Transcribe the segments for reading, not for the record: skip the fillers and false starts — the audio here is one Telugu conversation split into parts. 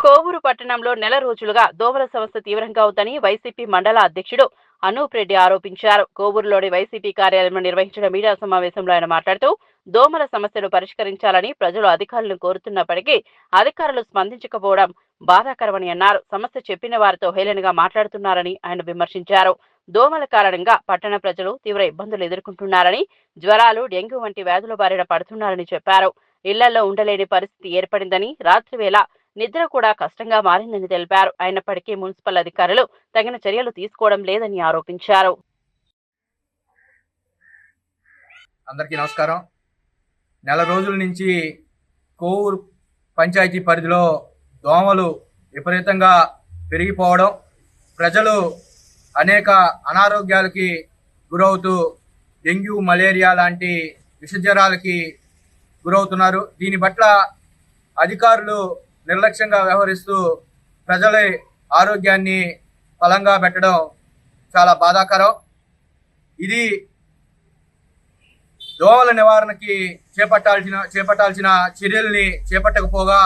కోవూరు పట్టణంలో నెల రోజులుగా దోమల సమస్య తీవ్రంగా ఉందని వైసీపీ మండల అధ్యక్షుడు అనూప్ రెడ్డి ఆరోపించారు. కోవూరులోని వైసీపీ కార్యాలయంలో నిర్వహించిన మీడియా సమావేశంలో ఆయన మాట్లాడుతూ దోమల సమస్యను పరిష్కరించాలని ప్రజలు అధికారులను కోరుతున్నప్పటికీ అధికారులు స్పందించకపోవడం బాధాకరమని అన్నారు. సమస్య చెప్పిన వారితో హేళనగా మాట్లాడుతున్నారని ఆయన విమర్శించారు. దోమల కారణంగా పట్టణ ప్రజలు తీవ్ర ఇబ్బందులు ఎదుర్కొంటున్నారని, జ్వరాలు, డెంగ్యూ వంటి వ్యాధుల బారిన పడుతున్నారని చెప్పారు. ఇళ్లలో ఉండలేని పరిస్థితి ఏర్పడిందని, రాత్రివేళ నిద్ర కూడా కష్టంగా మారిందని తెలిపారు. అయినప్పటికీ మున్సిపల్ అధికారులు తగిన చర్యలు తీసుకోవడం లేదని ఆరోపించారు. అందరికీ నమస్కారం. నెల రోజుల నుంచి కోవూరు పంచాయతీ పరిధిలో దోమలు విపరీతంగా పెరిగిపోవడం, ప్రజలు అనేక అనారోగ్యాలకి గురవుతూ డెంగ్యూ, మలేరియా లాంటి విషజ్వరాలకి గురవుతున్నారు. దీని పట్ల అధికారులు నిర్లక్ష్యంగా వ్యవహరిస్తూ ప్రజల ఆరోగ్యాన్ని బలంగా పెట్టడం చాలా బాధాకరం. ఇది దోమల నివారణకి చేపట్టాల్సిన చర్యల్ని చేపట్టకపోగా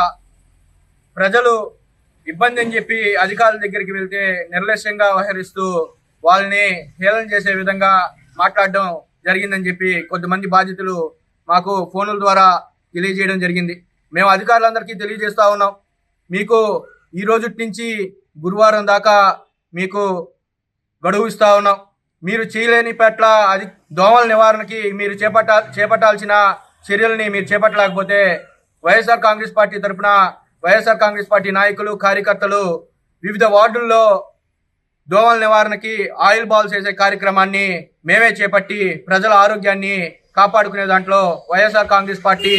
ప్రజలు ఇబ్బంది అని చెప్పి అధికారుల దగ్గరికి వెళ్తే నిర్లక్ష్యంగా వ్యవహరిస్తూ వాళ్ళని హేళన చేసే విధంగా మాట్లాడడం జరిగిందని చెప్పి కొంతమంది బాధితులు మాకు ఫోన్ల ద్వారా తెలియజేయడం జరిగింది. మేము అధికారులందరికీ తెలియజేస్తా ఉన్నాం, మీకు ఈ రోజు నుంచి గురువారం దాకా మీకు గడువు ఇస్తా ఉన్నాం. మీరు చేయలేని పట్ల దోమల నివారణకి మీరు చేపట్టాల్సిన చర్యల్ని మీరు చేపట్టలేకపోతే వైఎస్ఆర్ కాంగ్రెస్ పార్టీ తరఫున వైఎస్ఆర్ కాంగ్రెస్ పార్టీ నాయకులు, కార్యకర్తలు వివిధ వార్డుల్లో దోమల నివారణకి ఆయిల్ బాల్స్ వేసే కార్యక్రమాన్ని మేమే చేపట్టి ప్రజల ఆరోగ్యాన్ని కాపాడుకునే దాంట్లో వైఎస్ఆర్ కాంగ్రెస్ పార్టీ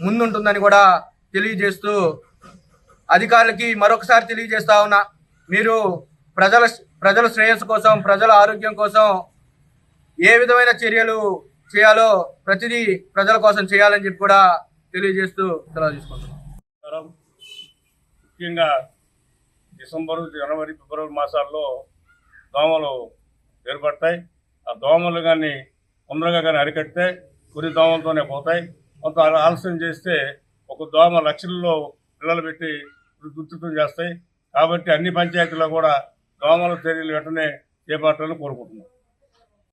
ముందుంటుందని కూడా తెలియజేస్తూ అధికారులకి మరొకసారి తెలియజేస్తా ఉన్నా, మీరు ప్రజల శ్రేయస్సు కోసం, ప్రజల ఆరోగ్యం కోసం ఏ విధమైన చర్యలు చేయాలో ప్రతిదీ ప్రజల కోసం చేయాలని చెప్పి కూడా తెలియజేస్తూ సెలవు తీసుకుంటున్నాం. ముఖ్యంగా డిసెంబరు, జనవరి, ఫిబ్రవరి మాసాల్లో దోమలు ఏర్పడతాయి. ఆ దోమలు కానీ తొందరగా కానీ అరికడితే కొన్ని దోమలతోనే పోతాయి. కొంత ఆలస్యం చేస్తే ఒక దోమ లక్షల్లో పిల్లలు పెట్టి గుర్తుతం చేస్తాయి. కాబట్టి అన్ని పంచాయతీల్లో కూడా దోమల చర్యలు వెంటనే చేపట్టాలని కోరుకుంటున్నాం.